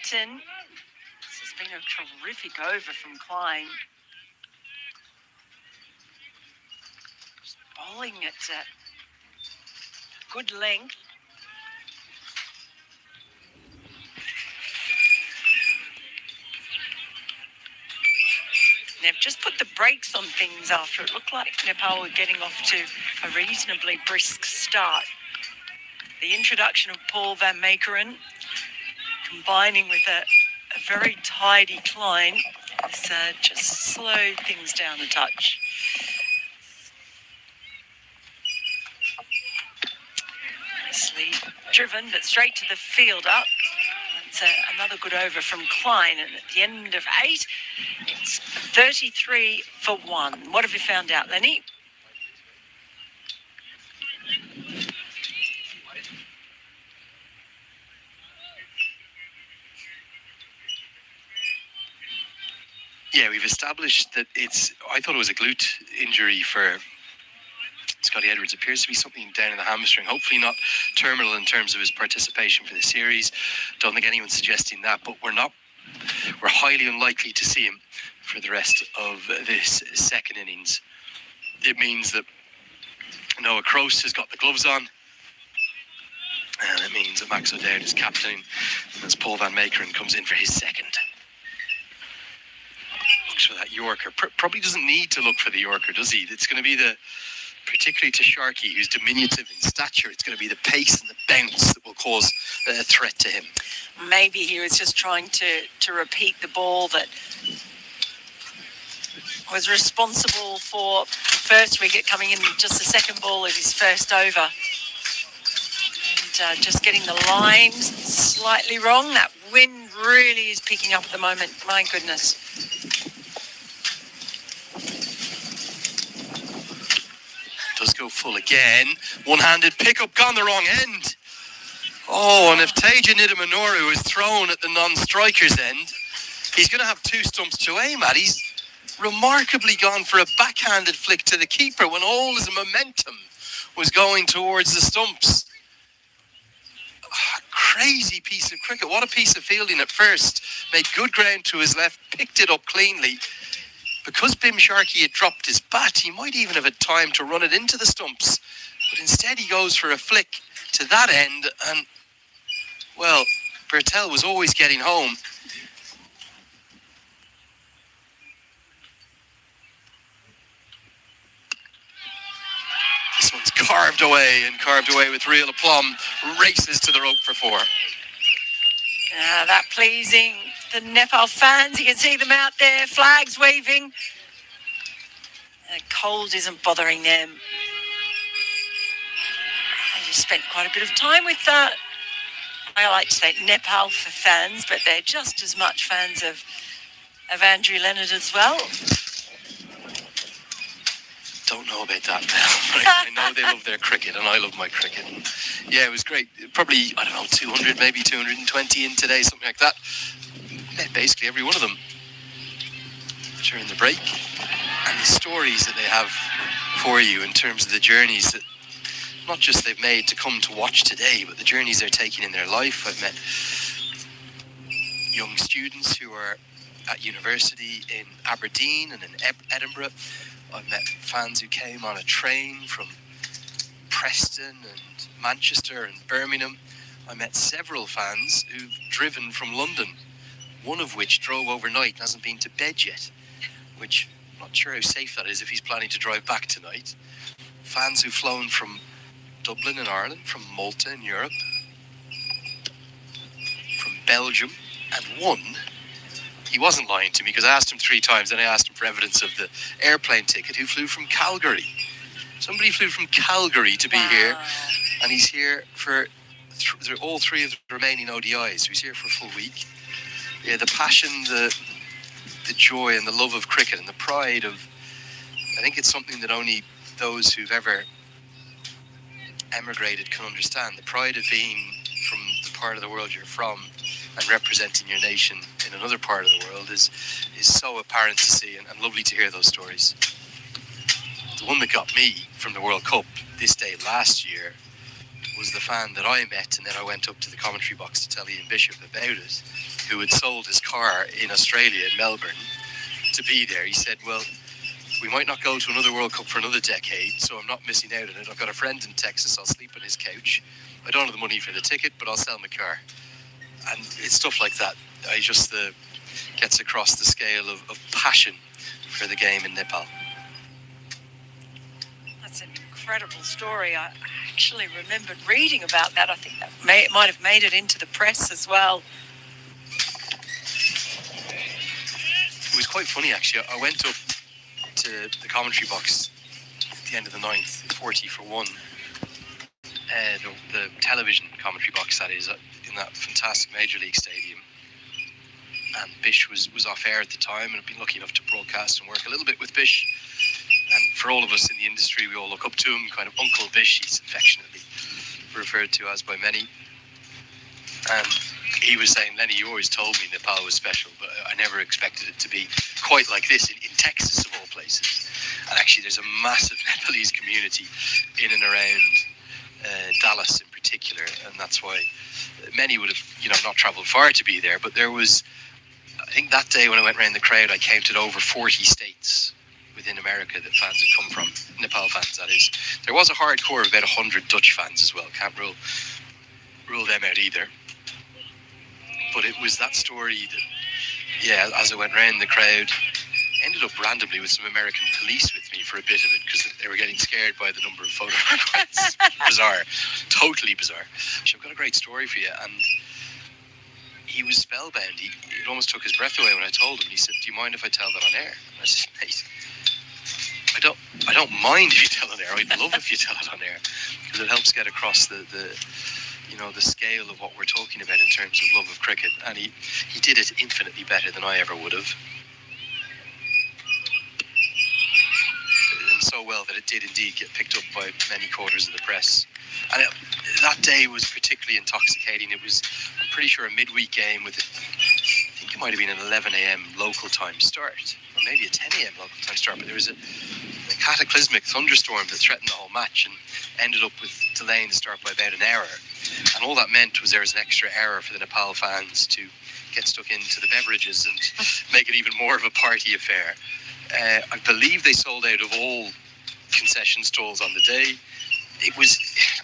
Clayton. This has been a terrific over from Klein. Just bowling at good length. They've just put the brakes on things after it looked like Nepal were getting off to a reasonably brisk start. The introduction of Paul van Meekeren, combining with a very tidy Klein, has just slowed things down a touch. Nicely driven, but straight to the fielder. That's another good over from Klein, and at the end of 8, it's 33 for 1. What have you found out, Lenny? Yeah, we've established that I thought it was a glute injury for Scotty Edwards. Appears to be something down in the hamstring. Hopefully not terminal in terms of his participation for the series. Don't think anyone's suggesting that, but we're highly unlikely to see him for the rest of this second innings. It means that Noah Kroos has got the gloves on, and it means that Max O'Dowd is captaining as Paul van Meekeren comes in for his second. Looks for that Yorker. Probably doesn't need to look for the Yorker, does he? It's going to be particularly to Sharkey, who's diminutive in stature, it's going to be the pace and the bounce that will cause a threat to him. Maybe he was just trying to repeat the ball that was responsible for the first wicket, coming in just the second ball of his first over. And just getting the line slightly wrong. That wind really is picking up at the moment. My goodness. Does go full again. One-handed pickup gone the wrong end. Oh, and if Teja Nidamanoru is thrown at the non-striker's end, he's going to have 2 stumps to aim at. He's remarkably gone for a backhanded flick to the keeper when all his momentum was going towards the stumps. Crazy piece of cricket. What a piece of fielding at first. Made good ground to his left, picked it up cleanly. Because Bim Sharkey had dropped his bat, he might even have had time to run it into the stumps. But instead he goes for a flick to that end, and, well, Bertel was always getting home. This one's carved away with real aplomb. Races to the rope for 4. That pleasing the Nepal fans. You can see them out there, flags waving. The cold isn't bothering them. They spent quite a bit of time with I like to say Nepal for fans, but they're just as much fans of Andrew Leonard as well. Don't know about that now. I know they love their cricket, and I love my cricket. And yeah, it was great. Probably, 200, maybe 220 in today, something like that. Met basically every one of them during the break. And the stories that they have for you in terms of the journeys that not just they've made to come to watch today, but the journeys they're taking in their life. I've met young students who are at university in Aberdeen and in Edinburgh. I've met fans who came on a train from Preston and Manchester and Birmingham. I met several fans who've driven from London, one of which drove overnight and hasn't been to bed yet, which I'm not sure how safe that is if he's planning to drive back tonight. Fans who've flown from Dublin in Ireland, from Malta in Europe, from Belgium, and one, he wasn't lying to me because I asked him 3 times and I asked him for evidence of the airplane ticket, who flew from Calgary. Somebody flew from Calgary to be here, and he's here for all 3 of the remaining ODIs. So he's here for a full week. Yeah, the passion, the joy and the love of cricket and the pride of, I think it's something that only those who've ever emigrated can understand. The pride of being from the part of the world you're from and representing your nation in another part of the world is so apparent to see and lovely to hear those stories. The one that got me from the World Cup this day last year was the fan that I met, and then I went up to the commentary box to tell Ian Bishop about it, who had sold his car in Australia, in Melbourne, to be there. He said, well, we might not go to another World Cup for another decade, so I'm not missing out on it. I've got a friend in Texas, I'll sleep on his couch. I don't have the money for the ticket, but I'll sell my car. And it's stuff like that. I just gets across the scale of passion for the game in Nepal. That's an incredible story. I actually remembered reading about that. I think that might have made it into the press as well. It was quite funny, actually. I went up to the commentary box at the end of the ninth, 40 for 1. The television commentary box, that is, in that fantastic Major League stadium. And Bish was off air at the time, and I've been lucky enough to broadcast and work a little bit with Bish. And for all of us in the industry, we all look up to him, kind of Uncle Bish, he's affectionately referred to as by many. And he was saying, Lenny, you always told me Nepal was special, but I never expected it to be quite like this in Texas, of all places. And actually, there's a massive Nepalese community in and around Dallas in particular, and that's why many would have, not travelled far to be there. But there was, I think that day when I went around the crowd, I counted over 40 states within America that fans had come from, Nepal fans, that is. There was a hardcore of about 100 Dutch fans as well. Can't rule them out either. But it was that story that, as I went around the crowd, ended up randomly with some American police with me for a bit of it because they were getting scared by the number of photo requests. Bizarre. Totally bizarre. So I've got a great story for you. And he was spellbound. It almost took his breath away when I told him. He said, do you mind if I tell that on air? And I said, mate, I don't mind if you tell it on air. I'd love if you tell it on air because it helps get across the scale of what we're talking about in terms of love of cricket. And he did it infinitely better than I ever would have. And so well that it did indeed get picked up by many quarters of the press. And that day was particularly intoxicating. It was, I'm pretty sure, a midweek game with, I think it might have been an 11 a.m. local time start, or maybe a 10 a.m. local time start, but there was a cataclysmic thunderstorm that threatened the whole match and ended up with delaying the start by about an hour. And all that meant was there was an extra hour for the Nepal fans to get stuck into the beverages and make it even more of a party affair. I believe they sold out of all concession stalls on the day. It was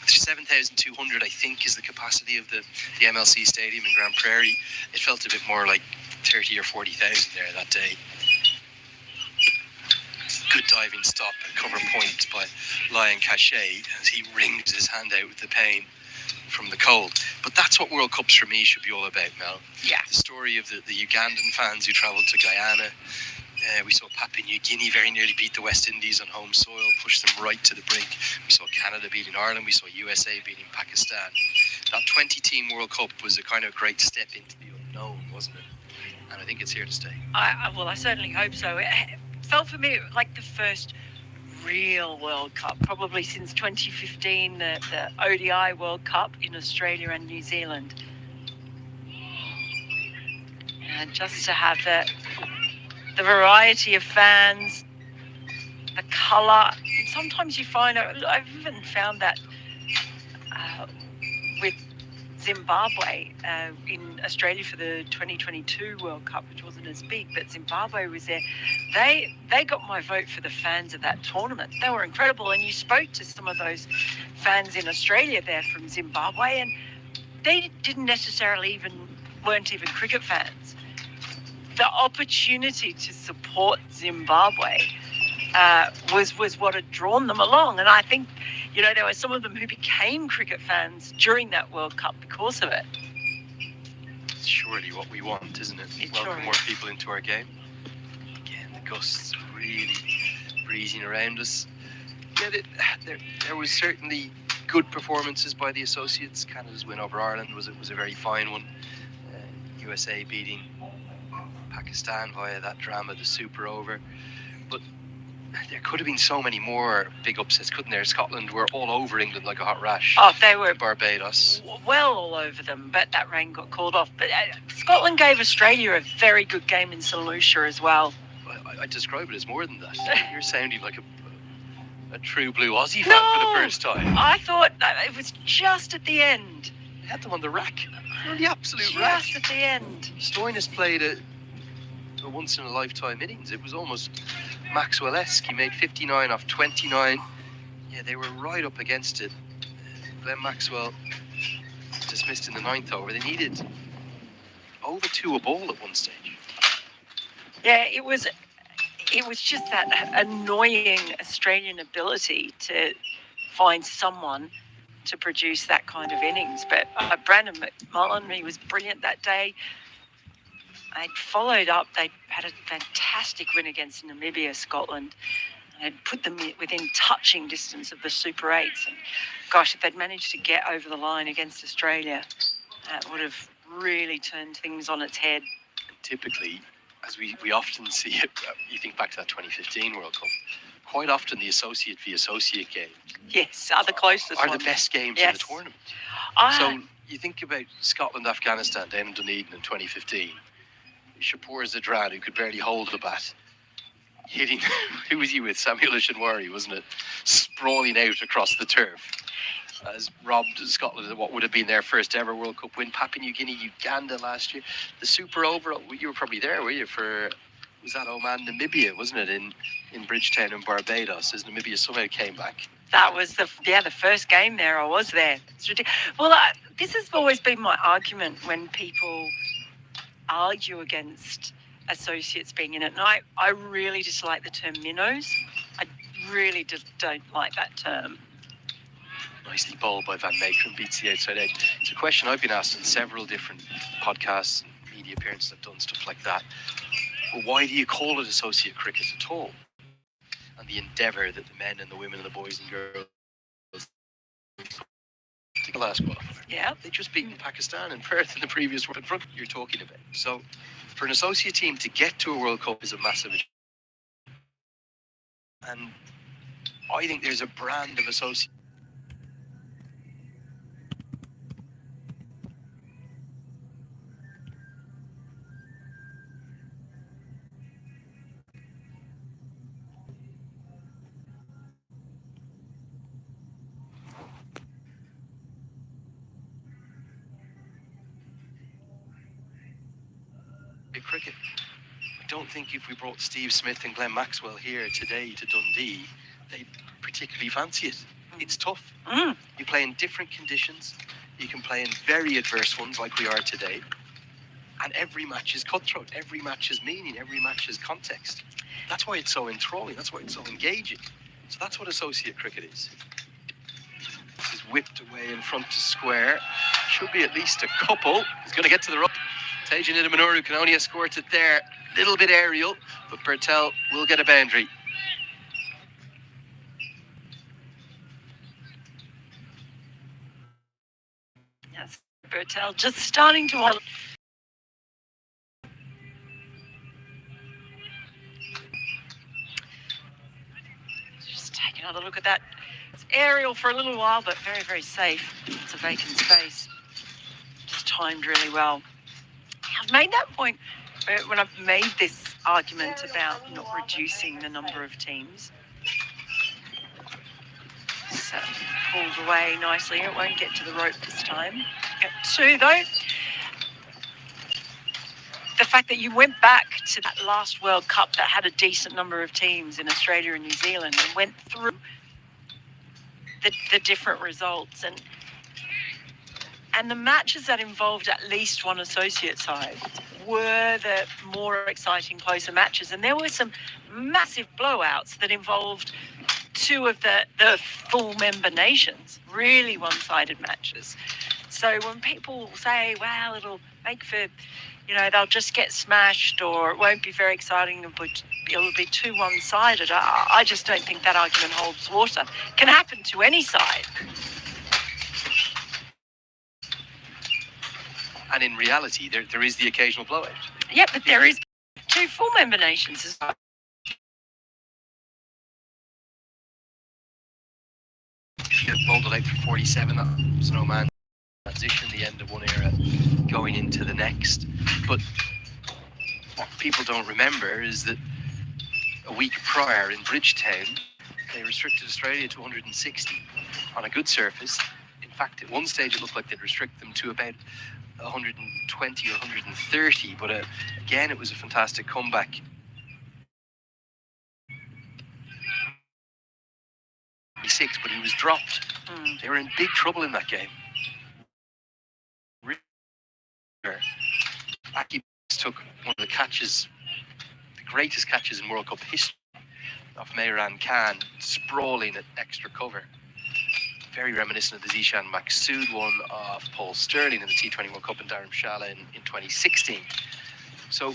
7,200, I think, is the capacity of the MLC Stadium in Grand Prairie. It felt a bit more like 30 or 40,000 there that day. Good diving stop and cover point by Lion Cachet as he wringed his hand out with the pain from the cold. But that's what World Cups for me should be all about, Mel. Yeah. The story of the Ugandan fans who travelled to Guyana. We saw Papua New Guinea very nearly beat the West Indies on home soil, push them right to the brink. We saw Canada beating Ireland. We saw USA beating Pakistan. That 20-team World Cup was a kind of great step into the unknown, wasn't it? And I think it's here to stay. I certainly hope so. It felt for me like the first real World Cup, probably since 2015, the ODI World Cup in Australia and New Zealand. And just to have the variety of fans, the colour. Sometimes you find, I've even found that with Zimbabwe in Australia for the 2022 World Cup, which wasn't as big, but Zimbabwe was there. They got my vote for the fans of that tournament. They were incredible. And you spoke to some of those fans in Australia there from Zimbabwe, and they didn't necessarily weren't even cricket fans. The opportunity to support Zimbabwe was what had drawn them along. And I think, there were some of them who became cricket fans during that World Cup because of it. It's surely what we want, isn't it? Welcome more people into our game. Again, the gusts really breezing around us. Yeah, there was certainly good performances by the associates. Canada's win over Ireland was a very fine one. USA beating Pakistan via that drama, the super over. But there could have been so many more big upsets, couldn't there? Scotland were all over England like a hot rash. Oh, they were Barbados. Well all over them, but that rain got called off. But Scotland gave Australia a very good game in St Lucia as well. I describe it as more than that. You're sounding like a true blue Aussie fan for the first time. I thought that it was just at the end. They had them on the rack. On the absolute rack. Just at the end. Stoinis played a once-in-a-lifetime innings. It was almost Maxwell-esque. He made 59 off 29. Yeah, they were right up against it. Glenn Maxwell dismissed in the 9th over. They needed over 2 a ball at one stage. Yeah, it was just that annoying Australian ability to find someone to produce that kind of innings. But Brandon McMullen, he was brilliant that day. They followed up. They had a fantastic win against Namibia, Scotland. They'd put them within touching distance of the Super 8s. And gosh, if they'd managed to get over the line against Australia, that would have really turned things on its head. Typically, as we often see it, you think back to that 2015 World Cup, quite often the associate v associate game yes, are the closest are ones. the best games yes. in the tournament. So you think about Scotland, Afghanistan down in Dunedin in 2015. Shapur Zadran, who could barely hold the bat, hitting, who was he with? Samuel Ishinwari, wasn't it? Sprawling out across the turf. Has robbed Scotland of what would have been their first ever World Cup win. Papua New Guinea, Uganda last year. The Super Over, you were probably there, were you, for, was that Oman, Namibia, wasn't it, in Bridgetown in Barbados, as Namibia somehow came back. That was the first game there. I was there. It's ridiculous. Well, this has always been my argument when people argue against associates being in it. And I really dislike the term minnows. I really don't like that term. Nicely bowled by Van Meekeren, beats the outside edge. It's a question I've been asked in several different podcasts, media appearances I've done, stuff like that. Well, why do you call it associate cricket at all? And the endeavour that the men and the women and the boys and girls the last qualifier. Yeah. They just beaten Pakistan and Perth in the previous World Cup you're talking about. So for an associate team to get to a World Cup is a massive achievement. And I think there's a brand of associate. Cricket. I don't think if we brought Steve Smith and Glenn Maxwell here today to Dundee, they'd particularly fancy it. It's tough. You play in different conditions. You can play in very adverse ones like we are today. And every match is cutthroat. Every match has meaning. Every match has context. That's why it's so enthralling. That's why it's so engaging. So that's what associate cricket is. This is whipped away in front to square. Should be at least a couple. He's going to get to the rope. Tejan Idamanoru can only escort it there. Little bit aerial, but Bertel will get a boundary. Yes, Bertel just starting to... Just take another look at that. It's aerial for a little while, but very, very safe. It's a vacant space. Just timed really well. I've made that point when I've made this argument about not reducing the number of teams. So pulls away nicely. It won't get to the rope this time. At 2 though. The fact that you went back to that last World Cup that had a decent number of teams in Australia and New Zealand and went through the different results and the matches that involved at least one associate side were the more exciting, closer matches. And there were some massive blowouts that involved 2 of the full member nations, really one-sided matches. So when people say, well, it'll make for, they'll just get smashed or it won't be very exciting, but it'll be too one-sided, I just don't think that argument holds water. It can happen to any side. And in reality, there is the occasional blowout. Yeah, but there is 2 full member nations as well. Get bowled out for 47. That was an Oman transition, the end of one era, going into the next. But what people don't remember is that a week prior in Bridgetown, They restricted Australia to 160 on a good surface. In fact, at one stage it looked like they'd restrict them to about 120 or 130, but again, it was a fantastic comeback. But he was dropped. They were in big trouble in that game. Aki took one of the catches, the greatest catches in World Cup history, of Mehran Khan, sprawling at extra cover. Very reminiscent of the Zishan Maqsood one of Paul Sterling in the T20 World Cup in Dharamshala in 2016. So